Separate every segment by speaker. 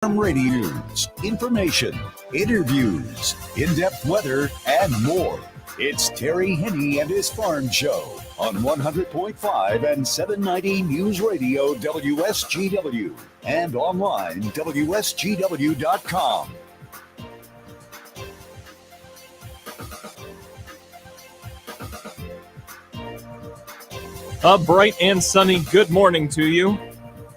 Speaker 1: Radio news, information, interviews, in-depth weather, and more. It's Terry Henney and his Farm Show on 100.5 and 790 News Radio WSGW and online WSGW.com.
Speaker 2: A bright and sunny good morning to you.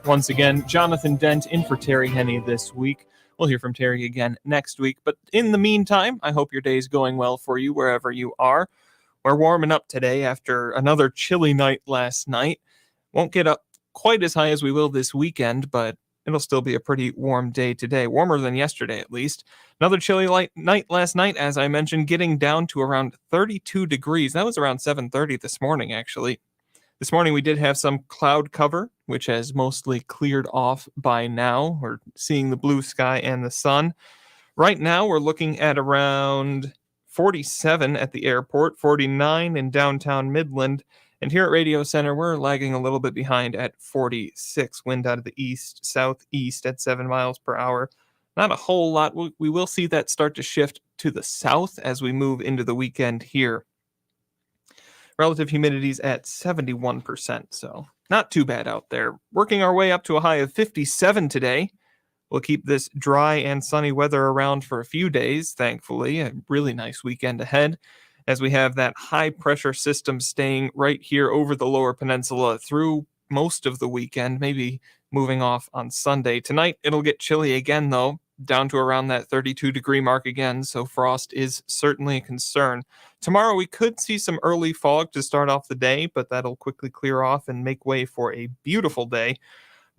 Speaker 2: Once again, Jonathan Dent in for Terry Henney this week. We'll hear from Terry again next week. But in the meantime, I hope your day is going well for you wherever you are. We're warming up today after another chilly night last night. Won't get up quite as high as we will this weekend, but it'll still be a pretty warm day today. Warmer than yesterday, at least. Another chilly night last night, as I mentioned, getting down to around 32 degrees. That was around 7:30 this morning, actually. This morning we did have some cloud cover, which has mostly cleared off by now. We're seeing the blue sky and the sun. Right now we're looking at around 47 at the airport, 49 in downtown Midland, and here at Radio Center we're lagging a little bit behind at 46. Wind out of the southeast at 7 miles per hour. Not a whole lot. We will see that start to shift to the south as we move into the weekend here. Relative humidity's at 71%, so not too bad out there. Working our way up to a high of 57 today. We'll keep this dry and sunny weather around for a few days, thankfully. A really nice weekend ahead as we have that high-pressure system staying right here over the lower peninsula through most of the weekend, maybe moving off on Sunday. Tonight, it'll get chilly again, though, down to around that 32-degree mark again, so frost is certainly a concern. Tomorrow, we could see some early fog to start off the day, but that'll quickly clear off and make way for a beautiful day.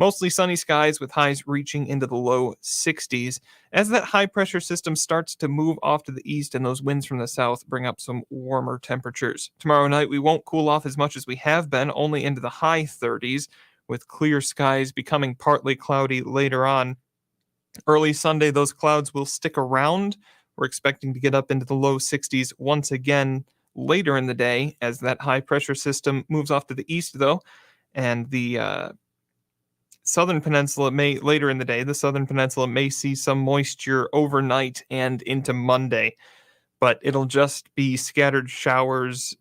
Speaker 2: Mostly sunny skies with highs reaching into the low 60s. As that high-pressure system starts to move off to the east and those winds from the south bring up some warmer temperatures. Tomorrow night, we won't cool off as much as we have been, only into the high 30s, with clear skies becoming partly cloudy later on. Early Sunday, those clouds will stick around. We're expecting to get up into the low 60s once again later in the day as that high-pressure system moves off to the east, though, and the southern peninsula later in the day, the southern peninsula may see some moisture overnight and into Monday, but it'll just be scattered showers.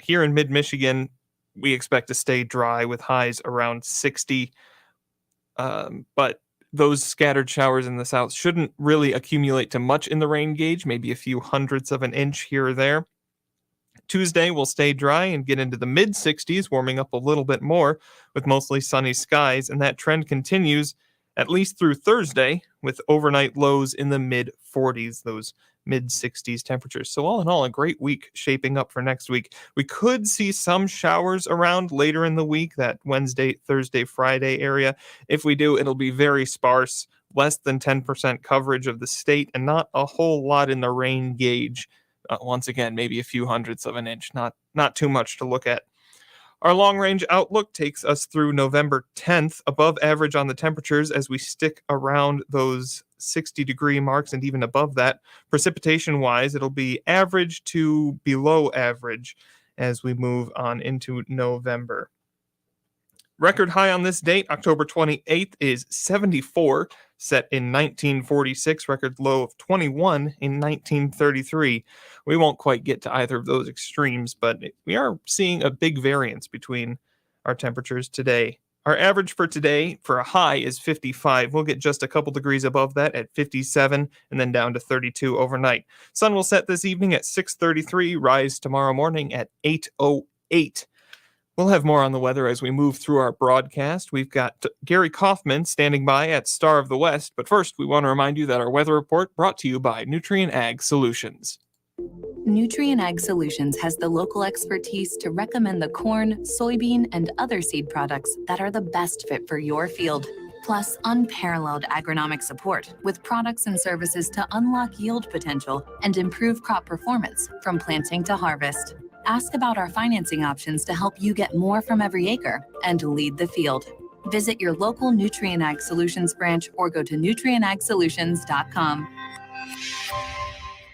Speaker 2: Here in mid-Michigan, we expect to stay dry with highs around 60, but those scattered showers in the south shouldn't really accumulate to much in the rain gauge, maybe a few hundredths of an inch here or there. Tuesday will stay dry and get into the mid-60s, warming up a little bit more with mostly sunny skies, and that trend continues at least through Thursday with overnight lows in the mid-40s, those mid-60s temperatures. So all in all, a great week shaping up for next week. We could see some showers around later in the week, that Wednesday, Thursday, Friday area. If we do, it'll be very sparse, less than 10% coverage of the state, and not a whole lot in the rain gauge. Once again, maybe a few hundredths of an inch, not too much to look at. Our long-range outlook takes us through November 10th, above average on the temperatures as we stick around those 60-degree marks and even above that. Precipitation-wise, it'll be average to below average as we move on into November. Record high on this date, October 28th, is 74, set in 1946. Record low of 21 in 1933. We won't quite get to either of those extremes, but we are seeing a big variance between our temperatures today. Our average for today for a high is 55. We'll get just a couple degrees above that at 57 and then down to 32 overnight. Sun will set this evening at 6:33, rise tomorrow morning at 8:08. We'll have more on the weather as we move through our broadcast. We've got Gary Kaufman standing by at Star of the West. But first, we want to remind you that our weather report brought to you by Nutrien Ag Solutions.
Speaker 3: Nutrien Ag Solutions has the local expertise to recommend the corn, soybean, and other seed products that are the best fit for your field. Plus, unparalleled agronomic support with products and services to unlock yield potential and improve crop performance from planting to harvest. Ask about our financing options to help you get more from every acre and lead the field. Visit your local Nutrien Ag Solutions branch or go to nutrienagsolutions.com.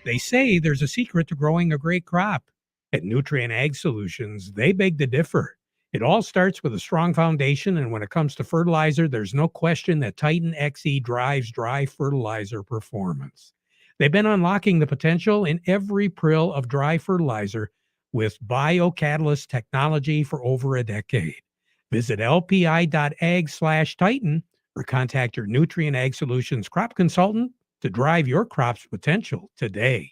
Speaker 4: They say there's a secret to growing a great crop. At Nutrien Ag Solutions, they beg to differ. It all starts with a strong foundation, and when it comes to fertilizer, there's no question that Titan XE drives dry fertilizer performance. They've been unlocking the potential in every prill of dry fertilizer with biocatalyst technology for over a decade. Visit lpi.ag/Titan or contact your Nutrien Ag Solutions crop consultant to drive your crop's potential today.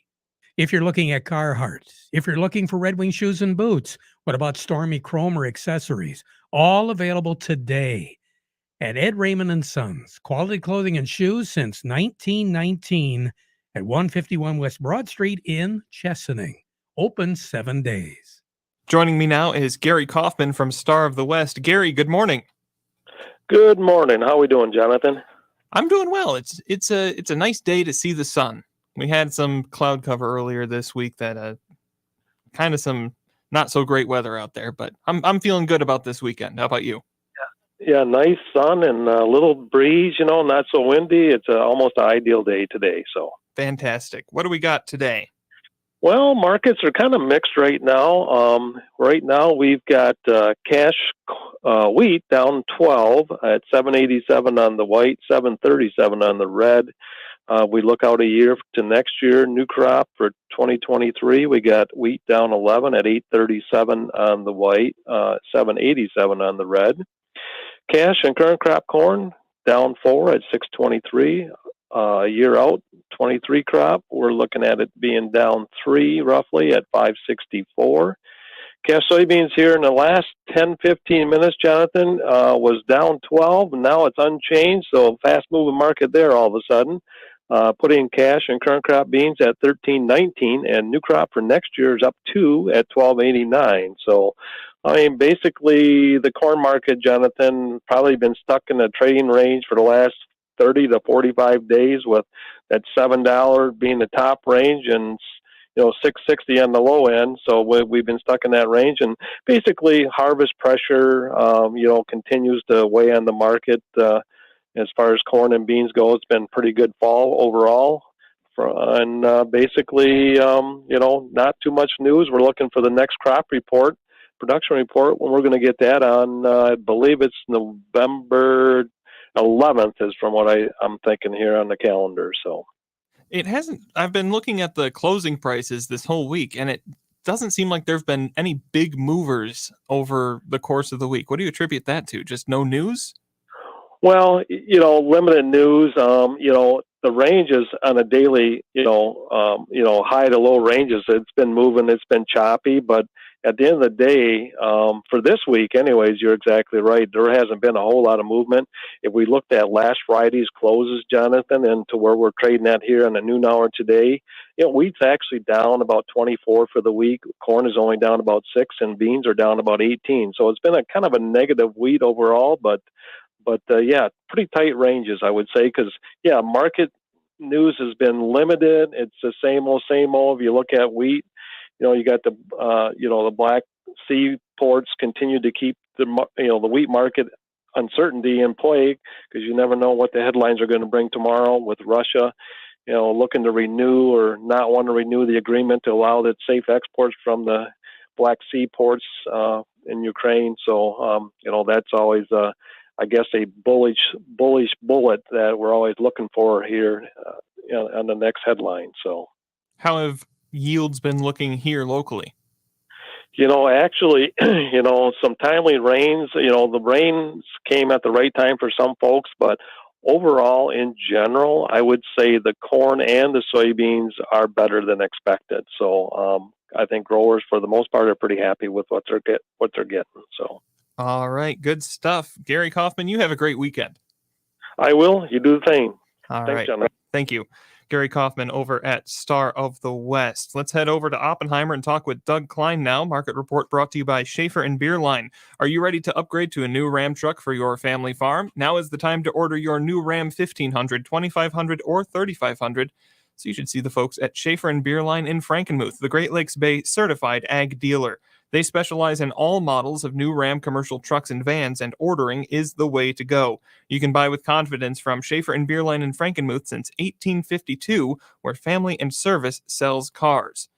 Speaker 4: If you're looking at Carhartt, if you're looking for Red Wing shoes and boots, what about Stormy Cromer accessories? All available today at Ed Raymond & Sons. Quality clothing and shoes since 1919 at 151 West Broad Street in Chesaning. Open 7 days.
Speaker 2: Joining me now is Gary Kaufman from Star of the West. Gary, good morning.
Speaker 5: Good morning. How are we doing, Jonathan?
Speaker 2: I'm doing well. It's a nice day to see the sun. We had some cloud cover earlier this week that kind of some not so great weather out there, but I'm feeling good about this weekend. How about you?
Speaker 5: Yeah, nice sun and a little breeze, not so windy. It's almost an ideal day today. So
Speaker 2: fantastic. What do we got today?
Speaker 5: Well, markets are kind of mixed right now. Right now we've got cash wheat down 12 at 787 on the white, 737 on the red. We look out a year to next year, new crop for 2023. We got wheat down 11 at 837 on the white, 787 on the red. Cash and current crop corn down 4 at 623. A year out, 23 crop, we're looking at it being down 3 roughly at 564. Cash soybeans here in the last 10-15 minutes, Jonathan, was down 12, and now it's unchanged, so fast-moving market there all of a sudden. Putting cash and current crop beans at 13.19, and new crop for next year is up 2 at 12.89. So, I mean, basically the corn market, Jonathan, probably been stuck in a trading range for the last 30 to 45 days, with that $7 being the top range and $6.60 on the low end. So we've been stuck in that range, and basically harvest pressure, continues to weigh on the market. As far as corn and beans go, it's been pretty good fall overall. And basically, not too much news. We're looking for the next crop report, production report, when we're going to get that on, I believe it's November 11th is from what I'm thinking here on the calendar. So
Speaker 2: it hasn't. I've been looking at the closing prices this whole week, and it doesn't seem like there've been any big movers over the course of the week. What do you attribute that to? Just no news?
Speaker 5: Well, limited news. The ranges on a daily, high to low ranges. It's been moving. It's been choppy, but at the end of the day, for this week, anyways, you're exactly right. There hasn't been a whole lot of movement. If we looked at last Friday's closes, Jonathan, and to where we're trading at here on the noon hour today, wheat's actually down about 24 for the week. Corn is only down about 6, and beans are down about 18. So it's been a kind of a negative wheat overall, but pretty tight ranges, I would say, because, market news has been limited. It's the same old. If you look at wheat, you got the Black Sea ports continue to keep the wheat market uncertainty in play, because you never know what the headlines are going to bring tomorrow with Russia, looking to renew or not want to renew the agreement to allow that safe exports from the Black Sea ports in Ukraine. So, that's always I guess a bullish bullet that we're always looking for here on the next headline. So,
Speaker 2: how have yields been looking here locally?
Speaker 5: Actually, some timely rains. The rains came at the right time for some folks, but overall, in general, I would say the corn and the soybeans are better than expected. So, I think growers, for the most part, are pretty happy with what they're getting. So.
Speaker 2: All right, good stuff. Gary Kaufman, you have a great weekend.
Speaker 5: I will. You do the same.
Speaker 2: All
Speaker 5: Thanks,
Speaker 2: right.
Speaker 5: Jonathan.
Speaker 2: Thank you. Gary Kaufman over at Star of the West. Let's head over to Oppenheimer and talk with Doug Klein now. Market report brought to you by Schaefer and Beerline. Are you ready to upgrade to a new Ram truck for your family farm? Now is the time to order your new Ram 1500, 2500, or 3500. So you should see the folks at Schaefer and Beerline in Frankenmuth, the Great Lakes Bay certified ag dealer. They specialize in all models of new Ram commercial trucks and vans, and ordering is the way to go. You can buy with confidence from Schaefer and Beerline in Frankenmuth since 1852, where family and service sells cars.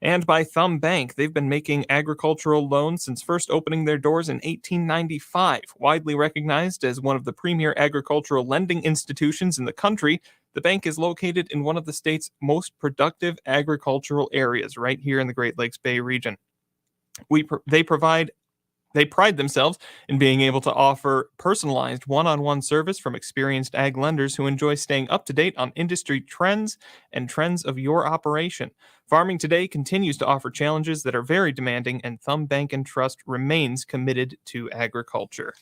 Speaker 2: And by Thumb Bank, they've been making agricultural loans since first opening their doors in 1895. Widely recognized as one of the premier agricultural lending institutions in the country, the bank is located in one of the state's most productive agricultural areas, right here in the Great Lakes Bay region. They pride themselves in being able to offer personalized one-on-one service from experienced ag lenders who enjoy staying up to date on industry trends and trends of your operation. Farming today continues to offer challenges that are very demanding, and Thumb Bank and Trust remains committed to agriculture.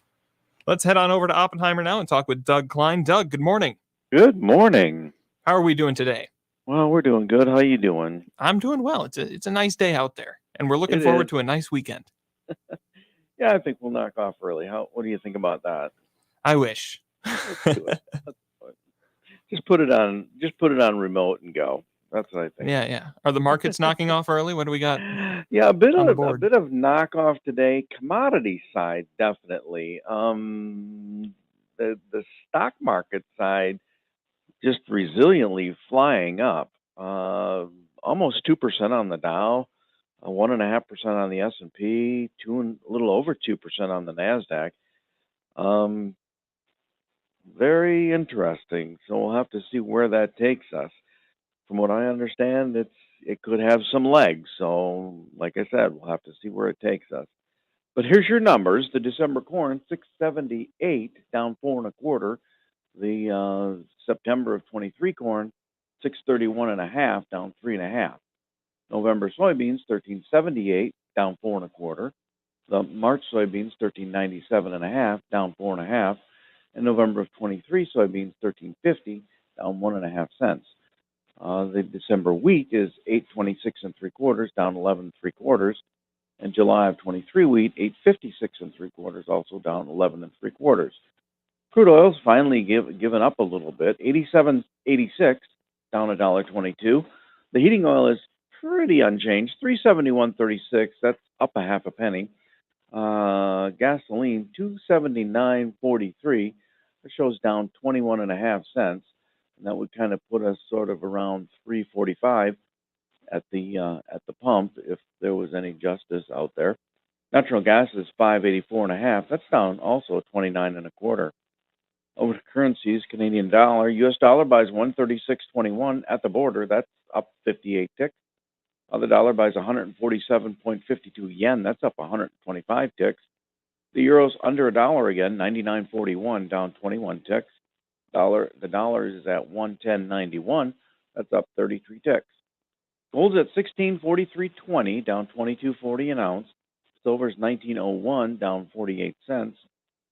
Speaker 2: Let's head on over to Oppenheimer now and talk with Doug Klein. Doug, good morning.
Speaker 6: Good morning.
Speaker 2: How are we doing today?
Speaker 6: Well, we're doing good. How you doing?
Speaker 2: I'm doing well. It's a nice day out there, and we're looking
Speaker 6: It
Speaker 2: forward
Speaker 6: is.
Speaker 2: to a nice weekend.
Speaker 6: Yeah, I think we'll knock off early. What do you think about that?
Speaker 2: I wish.
Speaker 6: Let's do it. Just put it on remote and go. That's what I think.
Speaker 2: Yeah. Are the markets knocking off early? What do we got?
Speaker 6: Yeah, a bit
Speaker 2: on the
Speaker 6: of
Speaker 2: board?
Speaker 6: knockoff today. Commodity side, definitely. The stock market side just resiliently flying up. Almost 2% on the Dow, 1.5% on the S&P, a little over 2% on the Nasdaq. Very interesting. So we'll have to see where that takes us. From what I understand, it could have some legs. So, like I said, we'll have to see where it takes us. But here's your numbers: the December corn, 678, down 4.25. The September of 23 corn, 631.5, down 3.5. November soybeans, 1378, down 4.25. The March soybeans, 1397.5, down 4.5. And November of 23 soybeans, 1350, down 1.5 cents. The December wheat is 826.75, down 11.75. And July of 23 wheat, 856.75, also down 11.75. Crude oil's finally given up a little bit, 87.86, down $1.22. The heating oil is pretty unchanged, 371.36. That's up a half a penny. Gasoline, 279.43. That shows down 21.5 cents, and that would kind of put us sort of around 3.45 at the pump if there was any justice out there. Natural gas is 584.5. That's down also 29.25. Over to currencies, Canadian dollar, U.S. dollar buys 136.21 at the border. That's up 58 ticks. The dollar buys 147.52 yen. That's up 125 ticks. The euro's under $1 again, 99.41, down 21 ticks. The dollar is at 110.91. That's up 33 ticks. Gold's at 1643.20, down 22.40 an ounce. Silver's 19.01, down 48 cents.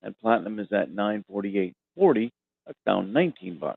Speaker 6: And platinum is at 948.40. That's down $19.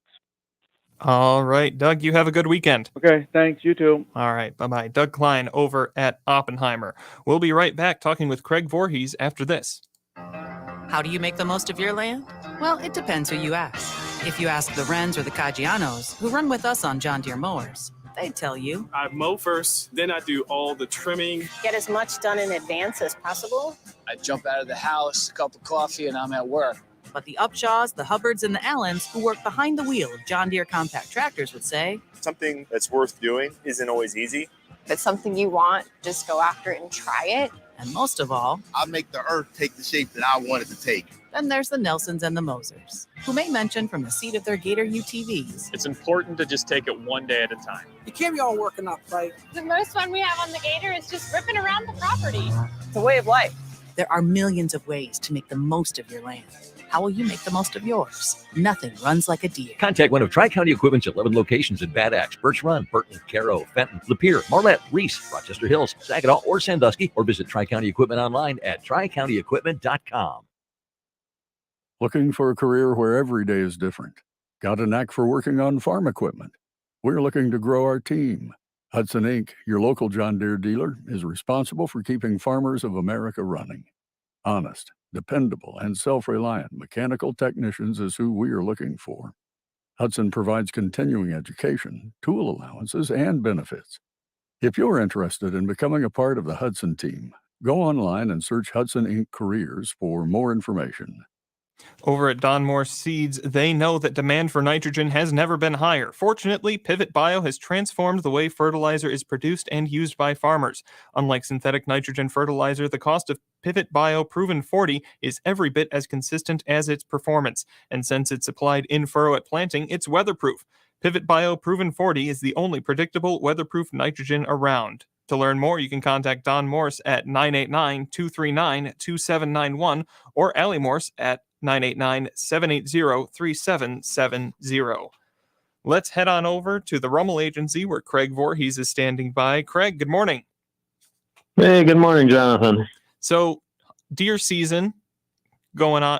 Speaker 2: All right, Doug, you have a good weekend.
Speaker 6: Okay, thanks. You too.
Speaker 2: All right, bye-bye. Doug Klein over at Oppenheimer. We'll be right back talking with Craig Voorhees after this.
Speaker 7: How do you make the most of your land? Well, it depends who you ask. If you ask the Wrens or the Caggianos, who run with us on John Deere mowers, they'd tell you.
Speaker 8: I mow first, then I do all the trimming.
Speaker 9: Get as much done in advance as possible.
Speaker 10: I jump out of the house, a cup of coffee, and I'm at work.
Speaker 7: But the Upshaws, the Hubbards, and the Allens who work behind the wheel of John Deere compact tractors would say,
Speaker 11: something that's worth doing isn't always easy.
Speaker 9: If it's something you want, just go after it and try it.
Speaker 7: And most of all,
Speaker 12: I'll make the earth take the shape that I want it to take.
Speaker 7: Then there's the Nelsons and the Mosers, who may mention from the seat of their Gator UTVs.
Speaker 8: It's important to just take it one day at a time.
Speaker 13: You can't be all working up, right?
Speaker 14: The most fun we have on the Gator is just ripping around the property.
Speaker 9: It's a way of life.
Speaker 7: There are millions of ways to make the most of your land. How will you make the most of yours? Nothing runs like a Deere.
Speaker 15: Contact one of Tri-County Equipment's 11 locations in Bad Axe, Birch Run, Burton, Caro, Fenton, Lapeer, Marlette, Reese, Rochester Hills, Saginaw, or Sandusky, or visit Tri-County Equipment online at tricountyequipment.com.
Speaker 16: Looking for a career where every day is different? Got a knack for working on farm equipment? We're looking to grow our team. Hudson Inc., your local John Deere dealer, is responsible for keeping farmers of America running. Honest, dependable, and self-reliant mechanical technicians is who we are looking for. Hudson provides continuing education, tool allowances, and benefits. If you're interested in becoming a part of the Hudson team, go online and search Hudson Inc. Careers for more information.
Speaker 2: Over at Don Morse Seeds, they know that demand for nitrogen has never been higher. Fortunately, Pivot Bio has transformed the way fertilizer is produced and used by farmers. Unlike synthetic nitrogen fertilizer, the cost of Pivot Bio Proven 40 is every bit as consistent as its performance. And since it's applied in furrow at planting, it's weatherproof. Pivot Bio Proven 40 is the only predictable, weatherproof nitrogen around. To learn more, you can contact Don Morse at 989-239-2791 or Allie Morse at 989-780-3770. Let's head on over to the Rummel Agency where Craig Voorhees is standing by. Craig, good morning.
Speaker 5: Hey, good morning, Jonathan.
Speaker 2: So, deer season going on,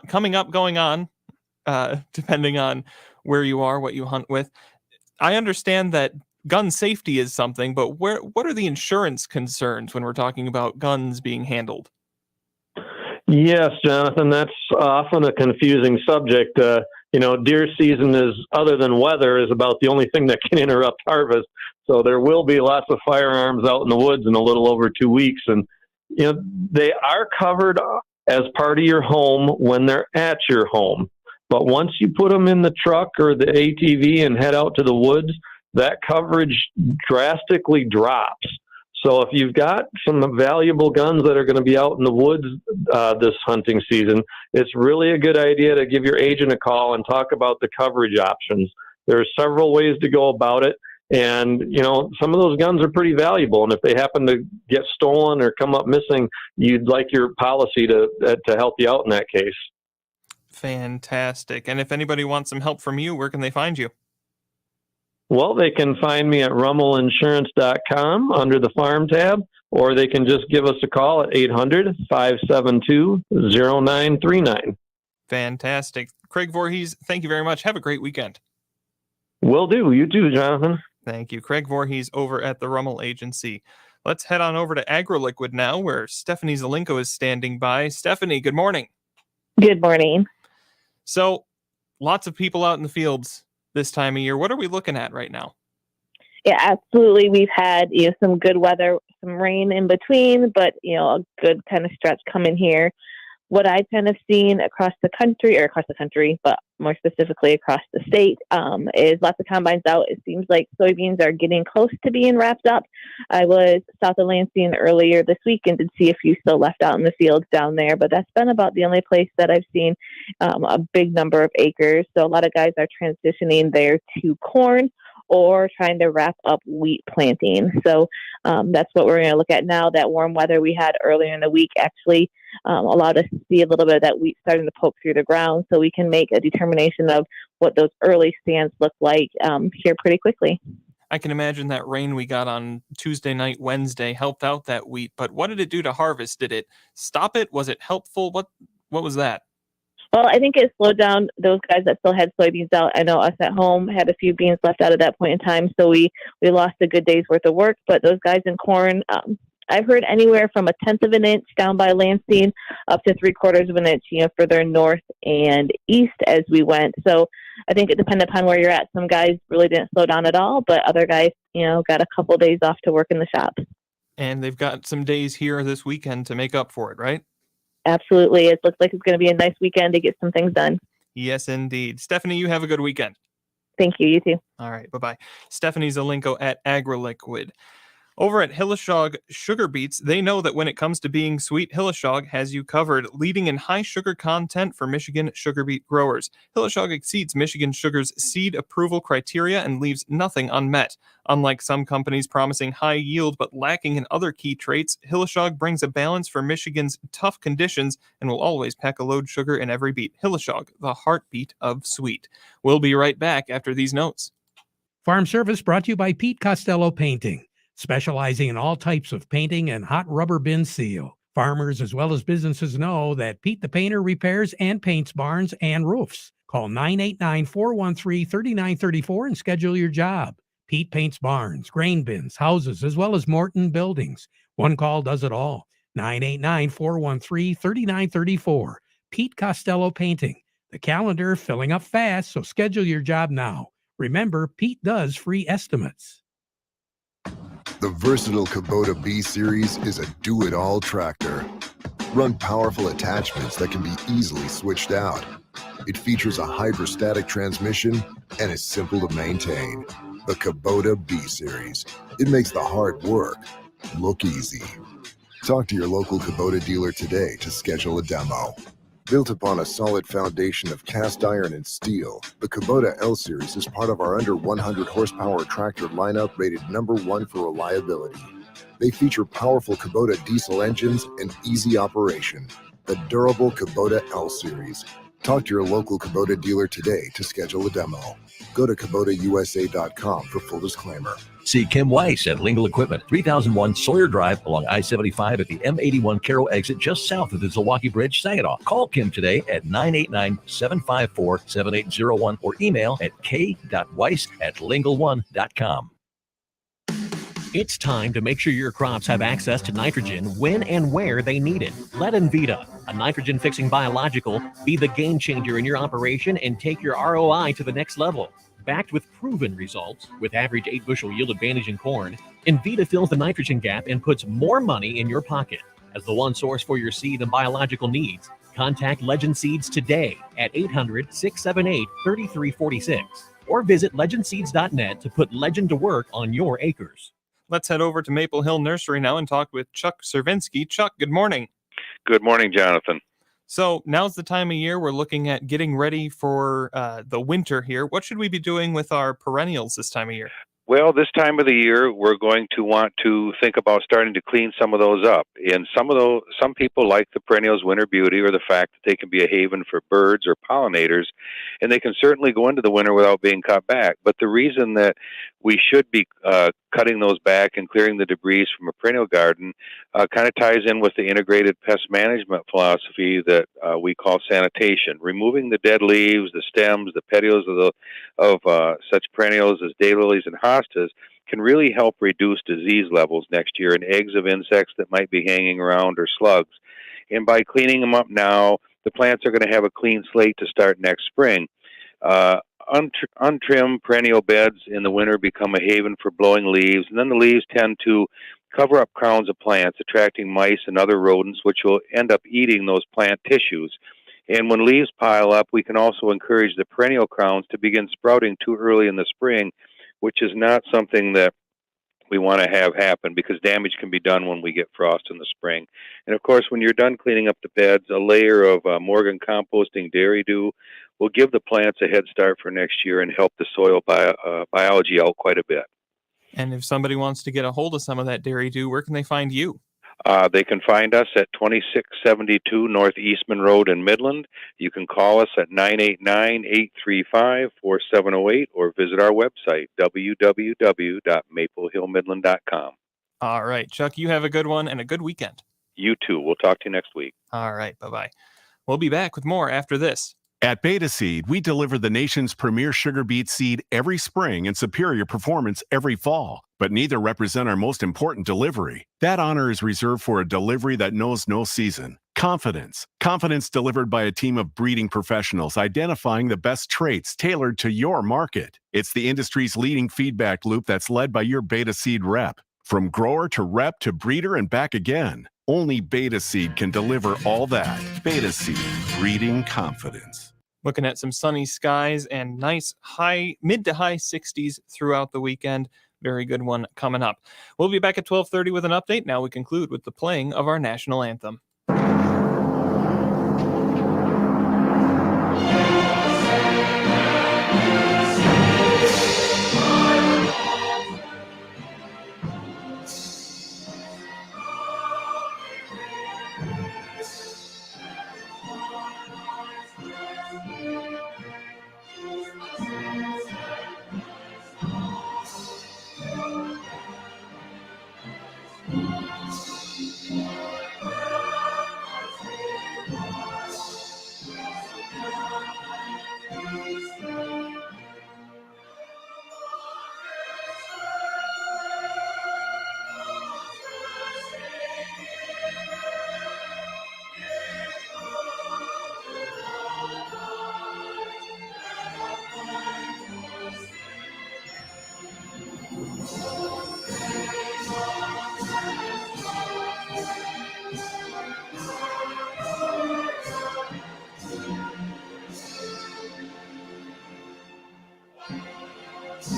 Speaker 2: depending on where you are, what you hunt with. I understand that gun safety is something, but what are the insurance concerns when we're talking about guns being handled?
Speaker 5: Yes, Jonathan, that's often a confusing subject. Deer season is, other than weather, is about the only thing that can interrupt harvest. So there will be lots of firearms out in the woods in a little over 2 weeks. And, they are covered as part of your home when they're at your home. But once you put them in the truck or the ATV and head out to the woods, that coverage drastically drops. So if you've got some valuable guns that are going to be out in the woods this hunting season, it's really a good idea to give your agent a call and talk about the coverage options. There are several ways to go about it. And, some of those guns are pretty valuable. And if they happen to get stolen or come up missing, you'd like your policy to help you out in that case.
Speaker 2: Fantastic. And if anybody wants some help from you, where can they find you?
Speaker 5: Well, they can find me at rummelinsurance.com under the farm tab, or they can just give us a call at 800-572-0939.
Speaker 2: Fantastic. Craig Voorhees, thank you very much. Have a great weekend.
Speaker 5: Will do. You too, Jonathan.
Speaker 2: Thank you. Craig Voorhees over at the Rummel Agency. Let's head on over to AgroLiquid now, where Stephanie Zelenko is standing by. Stephanie, good morning.
Speaker 17: Good morning.
Speaker 2: So, lots of people out in the fields this time of year. What are we looking at right now?
Speaker 17: Yeah, absolutely. We've had some good weather, some rain in between, but a good kind of stretch coming here. What I've kind of seen across the country, but more specifically across the state, is lots of combines out. It seems like soybeans are getting close to being wrapped up. I was south of Lansing earlier this week and did see a few still left out in the fields down there, but that's been about the only place that I've seen a big number of acres. So a lot of guys are transitioning there to corn or trying to wrap up wheat planting. So that's what we're going to look at now. That warm weather we had earlier in the week actually allowed us to see a little bit of that wheat starting to poke through the ground, so we can make a determination of what those early stands look like here pretty quickly.
Speaker 2: I can imagine that rain we got on Tuesday night, Wednesday helped out that wheat, but what did it do to harvest? Did it stop it? Was it helpful? What was that?
Speaker 17: Well, I think it slowed down those guys that still had soybeans out. I know us at home had a few beans left out at that point in time, so we lost a good day's worth of work. But those guys in corn, I've heard anywhere from 1/10 of an inch down by Lansing up to 3/4 of an inch, further north and east as we went. So I think it depended upon where you're at. Some guys really didn't slow down at all, but other guys, got a couple days off to work in the shop.
Speaker 2: And they've got some days here this weekend to make up for it, right?
Speaker 17: Absolutely. It looks like it's going to be a nice weekend to get some things done.
Speaker 2: Yes, indeed. Stephanie, you have a good weekend.
Speaker 17: Thank you. You too.
Speaker 2: All right. Bye-bye. Stephanie Zelenko at AgroLiquid. Over at Hilleshog Sugar Beets, they know that when it comes to being sweet, Hilleshog has you covered, leading in high sugar content for Michigan sugar beet growers. Hilleshog exceeds Michigan Sugar's seed approval criteria and leaves nothing unmet. Unlike some companies promising high yield but lacking in other key traits, Hilleshog brings a balance for Michigan's tough conditions and will always pack a load sugar in every beet. Hilleshog, the heartbeat of sweet. We'll be right back after these notes.
Speaker 4: Farm Service brought to you by Pete Costello Painting, specializing in all types of painting and hot rubber bin seal. Farmers as well as businesses know that Pete the Painter repairs and paints barns and roofs. Call 989-413-3934 and schedule your job. Pete paints barns, grain bins, houses, as well as Morton buildings. One call does it all. 989-413-3934. Pete Costello Painting. The calendar filling up fast, so schedule your job now. Remember, Pete does free estimates.
Speaker 18: The versatile Kubota B-Series is a do-it-all tractor. Run powerful attachments that can be easily switched out. It features a hydrostatic transmission and is simple to maintain. The Kubota B-Series. It makes the hard work look easy. Talk to your local Kubota dealer today to schedule a demo. Built upon a solid foundation of cast iron and steel, the Kubota L-Series is part of our under 100 horsepower tractor lineup rated #1 for reliability. They feature powerful Kubota diesel engines and easy operation. The durable Kubota L-Series. Talk to your local Kubota dealer today to schedule a demo. Go to KubotaUSA.com for full disclaimer.
Speaker 15: See Kim Weiss at Lingle Equipment, 3001 Sawyer Drive along I-75 at the M81 Carroll exit just south of the Zilwaukee Bridge, Saginaw. Call Kim today at 989-754-7801 or email at k.weiss@lingle1.com.
Speaker 19: It's time to make sure your crops have access to nitrogen when and where they need it. Let Envita, a nitrogen-fixing biological, be the game changer in your operation and take your ROI to the next level. Backed with proven results, with average 8-bushel yield advantage in corn, Envita fills the nitrogen gap and puts more money in your pocket. As the one source for your seed and biological needs, contact Legend Seeds today at 800-678-3346 or visit legendseeds.net to put Legend to work on your acres.
Speaker 2: Let's head over to Maple Hill Nursery now and talk with Chuck Cervinsky. Chuck, good morning.
Speaker 20: Good morning, Jonathan.
Speaker 2: So now's the time of year we're looking at getting ready for the winter here. What should we be doing with our perennials this time of year?
Speaker 20: Well, this time of the year, we're going to want to think about starting to clean some of those up. And some people like the perennials Winter Beauty or the fact that they can be a haven for birds or pollinators, and they can certainly go into the winter without being cut back. But the reason that we should be cutting those back and clearing the debris from a perennial garden kind of ties in with the integrated pest management philosophy that we call sanitation. Removing the dead leaves, the stems, the petioles of such perennials as daylilies and hostas can really help reduce disease levels next year and eggs of insects that might be hanging around or slugs. And by cleaning them up now, the plants are going to have a clean slate to start next spring. Untrimmed perennial beds in the winter become a haven for blowing leaves, and then the leaves tend to cover up crowns of plants, attracting mice and other rodents, which will end up eating those plant tissues. And when leaves pile up, we can also encourage the perennial crowns to begin sprouting too early in the spring, which is not something that we want to have happen because damage can be done when we get frost in the spring. And of course, when you're done cleaning up the beds, a layer of Morgan composting dairy dew will give the plants a head start for next year and help the soil biology out quite a bit.
Speaker 2: And if somebody wants to get a hold of some of that dairy dew, where can they find you?
Speaker 20: They can find us at 2672 North Eastman Road in Midland. You can call us at 989-835-4708 or visit our website, www.maplehillmidland.com.
Speaker 2: All right, Chuck, you have a good one and a good weekend.
Speaker 20: You too. We'll talk to you next week.
Speaker 2: All right, bye-bye. We'll be back with more after this.
Speaker 21: At Beta Seed, we deliver the nation's premier sugar beet seed every spring and superior performance every fall. But neither represent our most important delivery. That honor is reserved for a delivery that knows no season. Confidence. Confidence delivered by a team of breeding professionals identifying the best traits tailored to your market. It's the industry's leading feedback loop that's led by your Beta Seed rep. From grower to rep to breeder and back again. Only Beta Seed can deliver all that. Beta Seed, breeding confidence.
Speaker 2: Looking at some sunny skies and nice mid to high 60s throughout the weekend. Very good one coming up. We'll be back at 12:30 with an update. Now we conclude with the playing of our national anthem.
Speaker 1: From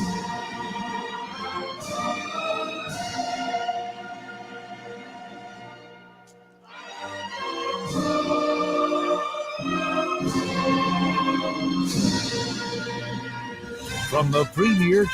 Speaker 1: the premier